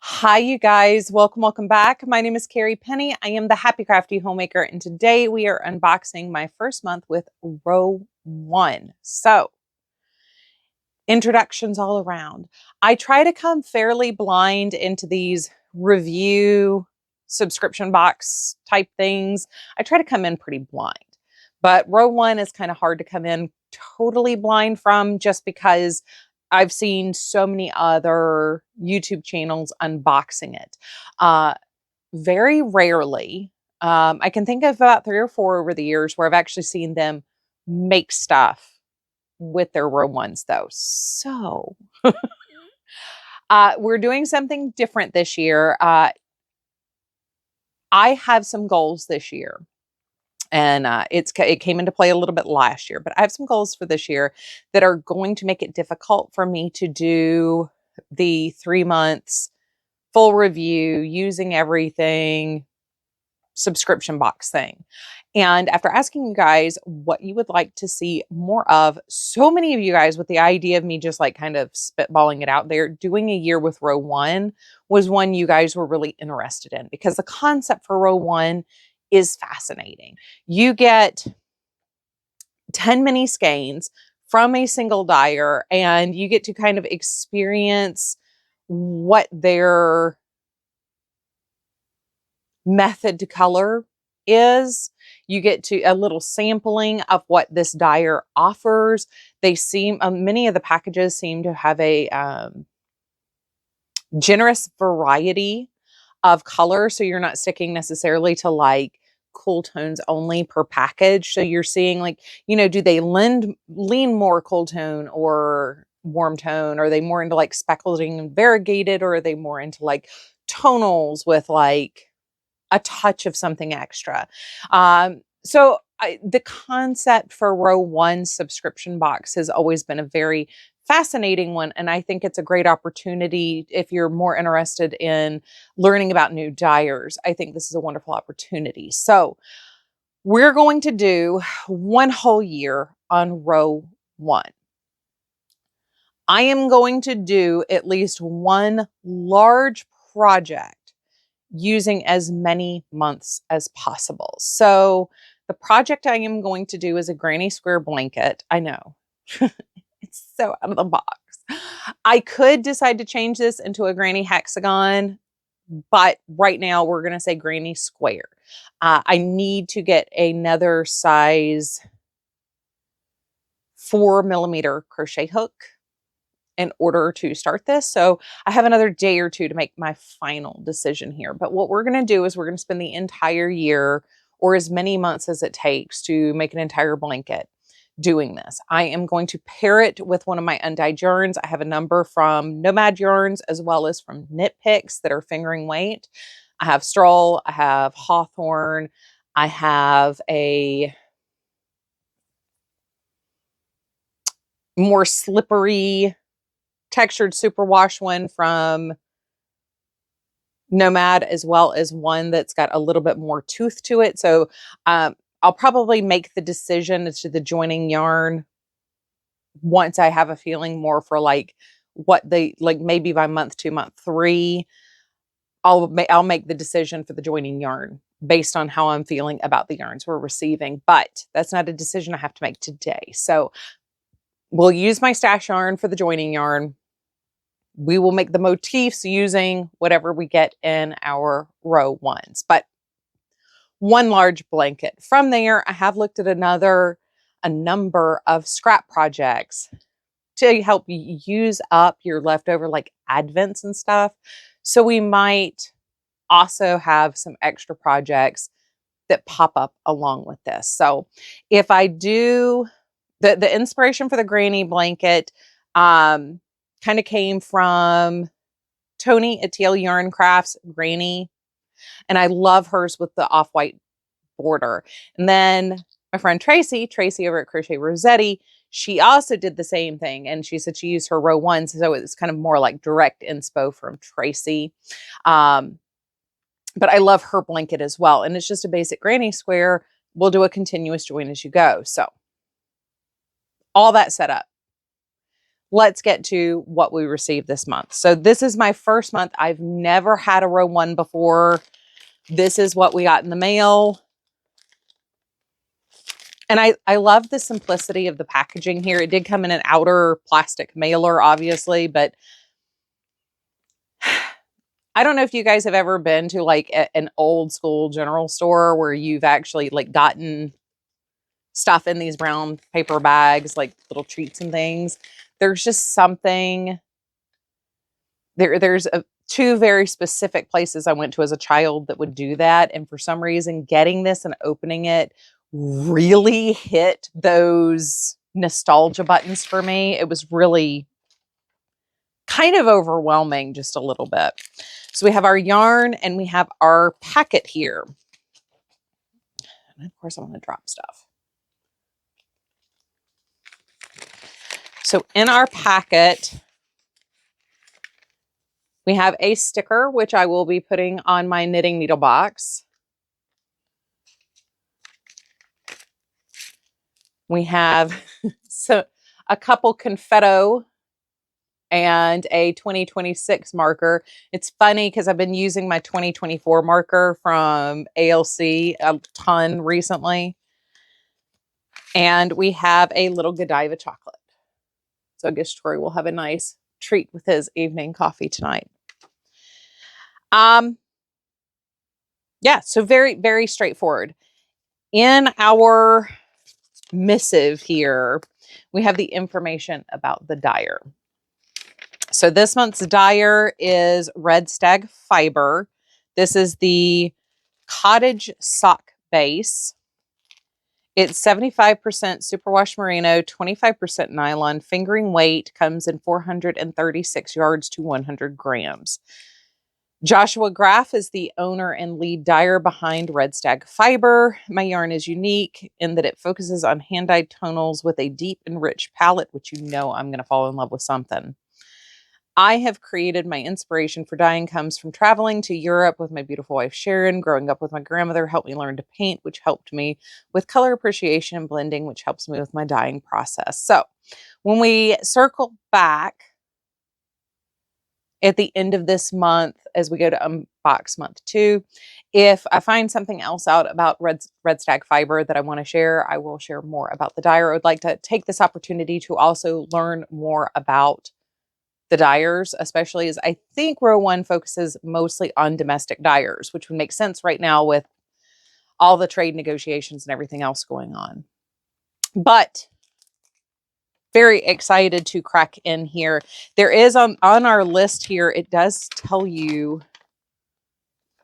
Hi, you guys. Welcome back. My name is Carrie Penny. I am the Happy Crafty Homemaker, and today we are unboxing my first month with row one. So, introductions all around. I try to come fairly blind into these review subscription box type things. I try to come in pretty blind, but row one is kind of hard to come in totally blind from just because I've seen so many other YouTube channels unboxing it. Very rarely, I can think of about 3 or 4 over the years where I've actually seen them make stuff with their row ones, though. So we're doing something different this year. I have some goals this year. And it came into play a little bit last year, but I have some goals for this year that are going to make it difficult for me to do the 3 months full review, using everything, subscription box thing. And after asking you guys what you would like to see more of, so many of you guys with the idea of me just like kind of spitballing it out there, doing a year with row one was one you guys were really interested in because the concept for row one is fascinating. You get 10 mini skeins from a single dyer and you get to kind of experience what their method to color is. You get to a little sampling of what this dyer offers. They seem, many of the packages seem to have a generous variety of color. So you're not sticking necessarily to like cool tones only per package. So you're seeing like, do they lean more cool tone or warm tone? Are they more into like speckling and variegated, or are they more into like tonals with like a touch of something extra? The concept for row one subscription box has always been a very fascinating one. And I think it's a great opportunity if you're more interested in learning about new dyers. I think this is a wonderful opportunity. So we're going to do one whole year on row one. I am going to do at least one large project using as many months as possible. So the project I am going to do is a granny square blanket. I know. It's so out of the box. I could decide to change this into a granny hexagon, but right now we're going to say granny square. I need to get another size 4mm crochet hook in order to start this. So I have another day or two to make my final decision here. But what we're going to do is we're going to spend the entire year or as many months as it takes to make an entire blanket doing this. I am going to pair it with one of my undyed yarns. I have a number from Nomad Yarns as well as from Knit Picks that are fingering weight. I have Stroll, I have Hawthorne, I have a more slippery textured superwash one from Nomad, as well as one that's got a little bit more tooth to it. So I'll probably make the decision as to the joining yarn once I have a feeling more for like what they like, maybe by month 2, month 3, I'll make the decision for the joining yarn based on how I'm feeling about the yarns we're receiving. But that's not a decision I have to make today. So we'll use my stash yarn for the joining yarn. We will make the motifs using whatever we get in our row ones, but one large blanket. From there, I have looked at a number of scrap projects to help you use up your leftover like advents and stuff. So we might also have some extra projects that pop up along with this. So if I do the inspiration for the granny blanket, kind of came from Tony at TL Yarn Crafts Granny. And I love hers with the off-white border. And then my friend Tracy over at Crochet Rossetti, she also did the same thing. And she said she used her row one. So it's kind of more like direct inspo from Tracy. But I love her blanket as well. And it's just a basic granny square. We'll do a continuous join as you go. So all that set up. let's get to what we received this month. So this is my first month. I've never had a row one before. This is what we got in the mail. And I love the simplicity of the packaging here. It did come in an outer plastic mailer, obviously, but I don't know if you guys have ever been to like an old school general store where you've actually like gotten stuff in these brown paper bags, like little treats and things. There's just something there's two very specific places I went to as a child that would do that. And for some reason, getting this and opening it really hit those nostalgia buttons for me. It was really kind of overwhelming just a little bit. So we have our yarn and we have our packet here. And of course, I'm going to drop stuff. So in our packet, we have a sticker, which I will be putting on my knitting needle box. We have a couple confetto and a 2026 marker. It's funny because I've been using my 2024 marker from ALC a ton recently. And we have a little Godiva chocolate. So I guess Troy will have a nice treat with his evening coffee tonight. Yeah, so very, very straightforward. In our missive here, we have the information about the dyer. So this month's dyer is Red Stag Fiber. This is the cottage sock base. It's 75% superwash merino, 25% nylon. Fingering weight comes in 436 yards to 100 grams. Joshua Graff is the owner and lead dyer behind Red Stag Fiber. My yarn is unique in that it focuses on hand-dyed tonals with a deep and rich palette, which you know I'm going to fall in love with something. I have created my inspiration for dyeing comes from traveling to Europe with my beautiful wife, Sharon. Growing up with my grandmother helped me learn to paint, which helped me with color appreciation and blending, which helps me with my dyeing process. So when we circle back at the end of this month, as we go to unbox month 2, if I find something else out about Red Stag Fiber that I want to share, I will share more about the dyer. I would like to take this opportunity to also learn more about the dyers, especially as I think row 1 focuses mostly on domestic dyers, which would make sense right now with all the trade negotiations and everything else going on. But very excited to crack in here. There is on our list here, it does tell you,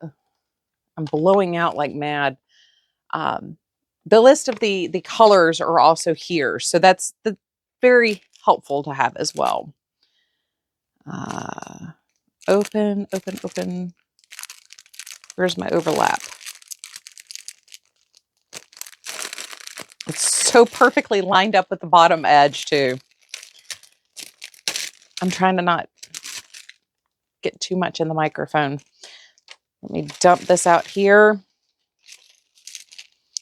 I'm blowing out like mad. The list of the colors are also here. So that's very helpful to have as well. Open. Where's my overlap? It's so perfectly lined up with the bottom edge too. I'm trying to not get too much in the microphone. Let me dump this out here.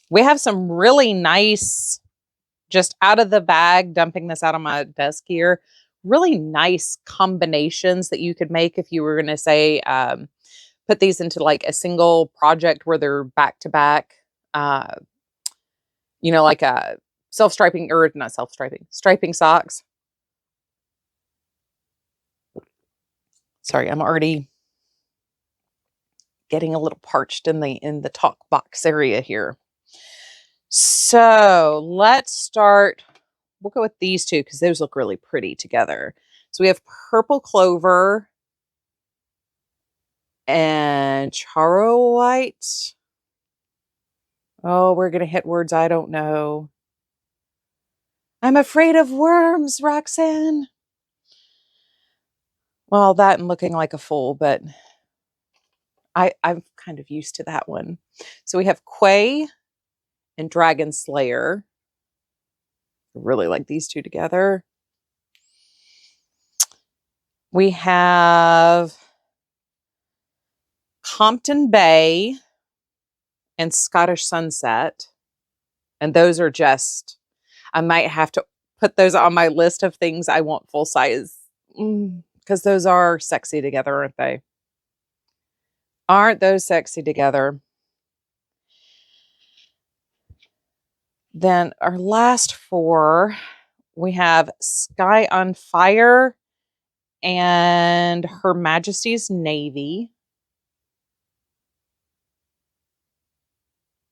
We have some really nice, just out of the bag, dumping this out on my desk here, really nice combinations that you could make if you were going to say, put these into like a single project where they're back to back, you know, like a self-striping, or not self-striping, striping socks. Sorry, I'm already getting a little parched in the talk box area here. So let's start. We'll go with these two because those look really pretty together. So we have purple clover and charo white. Oh, we're going to hit words I don't know. I'm afraid of worms, Roxanne. Well, that and looking like a fool, but I'm kind of used to that one. So we have Quay and Dragon Slayer. I really like these two together. We have Compton Bay and Scottish Sunset. And those are just, I might have to put those on my list of things I want full size. Because those are sexy together, aren't they? Aren't those sexy together? Then our last 4, we have Sky on Fire and Her Majesty's Navy.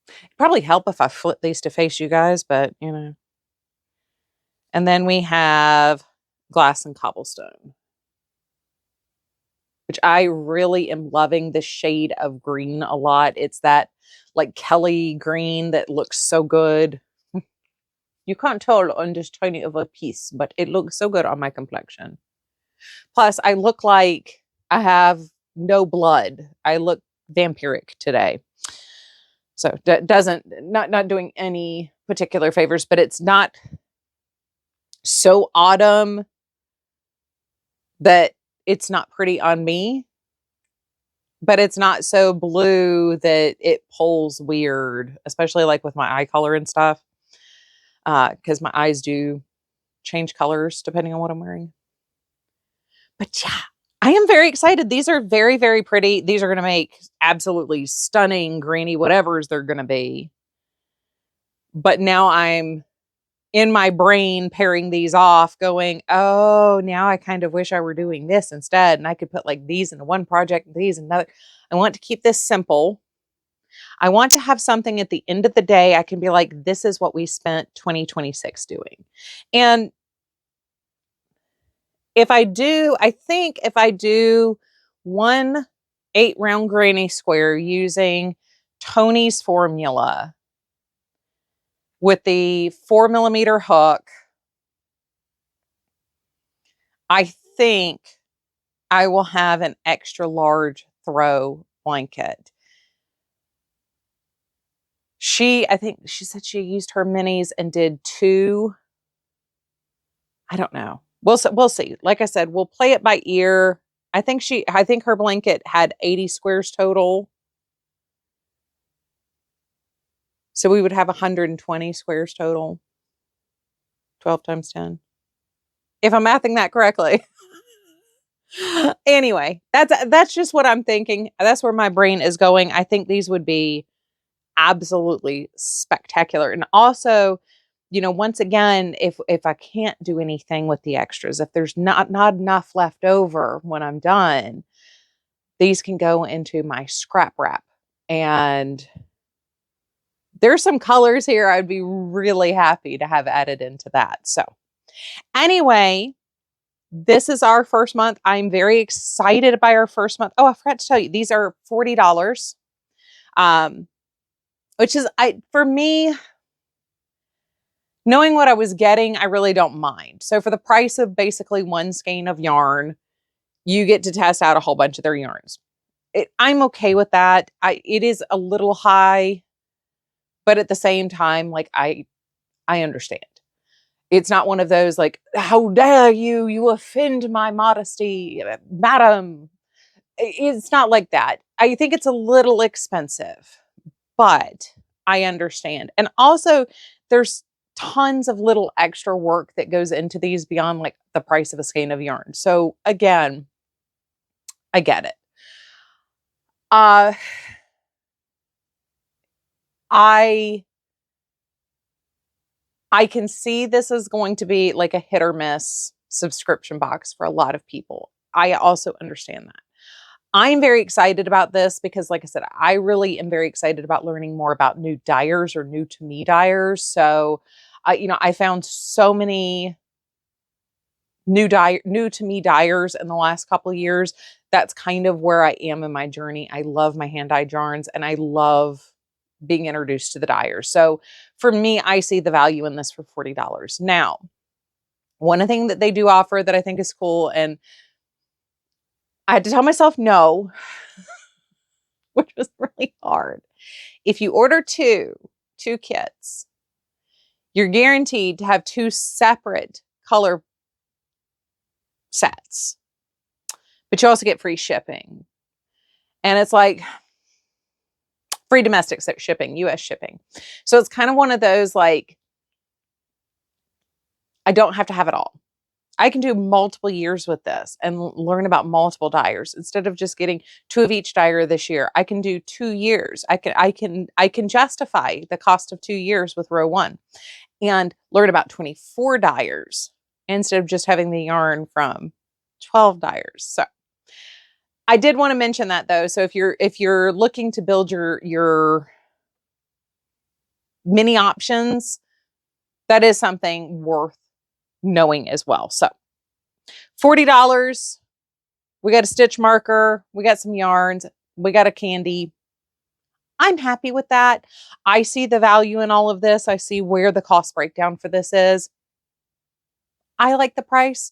It'd probably help if I flip these to face you guys, but you know. And then we have Glass and Cobblestone, which I really am loving the shade of green a lot. It's that like Kelly green that looks so good. You can't tell on this tiny of a piece, but it looks so good on my complexion. Plus, I look like I have no blood. I look vampiric today. So not doing any particular favors, but it's not so autumn that it's not pretty on me, but it's not so blue that it pulls weird, especially like with my eye color and stuff. Because my eyes do change colors depending on what I'm wearing. But yeah, I am very excited. These are very, very pretty. These are going to make absolutely stunning greeny whatevers they're going to be. But now I'm in my brain pairing these off going, oh, now I kind of wish I were doing this instead. And I could put like these in one project, and these in another. I want to keep this simple. I want to have something at the end of the day I can be like, this is what we spent 2026 doing. And I think if I do one 8-round granny square using Tony's formula with the 4mm hook, I think I will have an extra large throw blanket. I think she said she used her minis and did 2. I don't know. We'll see. Like I said, we'll play it by ear. I think her blanket had 80 squares total. So we would have 120 squares total. 12 times 10. If I'm mathing that correctly. Anyway, that's just what I'm thinking. That's where my brain is going. I think these would be absolutely spectacular. And also, you know, once again, if I can't do anything with the extras, if there's not enough left over when I'm done, these can go into my scrap wrap. And there's some colors here I'd be really happy to have added into that. So anyway, this is our first month. I'm very excited by our first month. Oh, I forgot to tell you, these are $40. Which is, for me, knowing what I was getting, I really don't mind. So for the price of basically one skein of yarn, you get to test out a whole bunch of their yarns. I'm okay with that. It is a little high, but at the same time, like I understand. It's not one of those like, how dare you? You offend my modesty, madam. It's not like that. I think it's a little expensive, but I understand. And also, there's tons of little extra work that goes into these beyond like the price of a skein of yarn. So again, I get it. I can see this is going to be like a hit or miss subscription box for a lot of people. I also understand that. I'm very excited about this because, like I said, I really am very excited about learning more about new dyers or new to me dyers. So, I found so many new to me dyers in the last couple of years. That's kind of where I am in my journey. I love my hand dyed yarns and I love being introduced to the dyers. So for me, I see the value in this for $40. Now, one thing that they do offer that I think is cool, and I had to tell myself no, which was really hard. If you order two kits, you're guaranteed to have 2 separate color sets, but you also get free shipping. And it's like free domestic shipping, US shipping. So it's kind of one of those like, I don't have to have it all. I can do multiple years with this and learn about multiple dyers instead of just getting 2 of each dyer this year. I can do 2 years. I can justify the cost of 2 years with row 1 and learn about 24 dyers instead of just having the yarn from 12 dyers. So I did want to mention that though. So if you're looking to build your mini options, that is something worth knowing as well. So $40. We got a stitch marker. We got some yarns. We got a candy. I'm happy with that. I see the value in all of this. I see where the cost breakdown for this is. I like the price.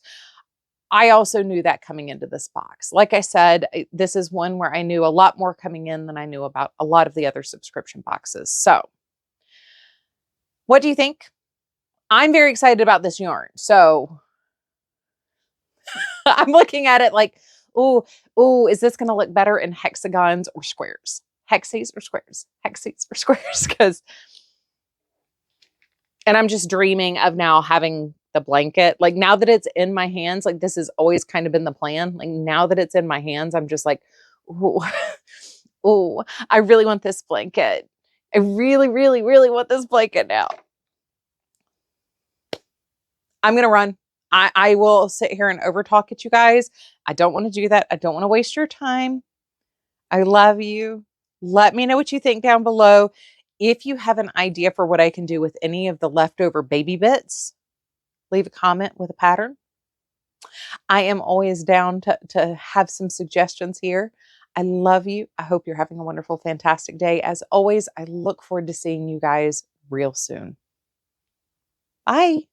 I also knew that coming into this box. Like I said, this is one where I knew a lot more coming in than I knew about a lot of the other subscription boxes. So what do you think? I'm very excited about this yarn. So I'm looking at it like, oh, is this going to look better in hexagons or squares? Hexes or squares? Hexes or squares? And I'm just dreaming of now having the blanket. Like now that it's in my hands, like this has always kind of been the plan. Like now that it's in my hands, I'm just like, oh, I really want this blanket. I really, really, really want this blanket now. I'm going to run. I will sit here and overtalk at you guys. I don't want to do that. I don't want to waste your time. I love you. Let me know what you think down below. If you have an idea for what I can do with any of the leftover baby bits, leave a comment with a pattern. I am always down to have some suggestions here. I love you. I hope you're having a wonderful, fantastic day. As always, I look forward to seeing you guys real soon. Bye.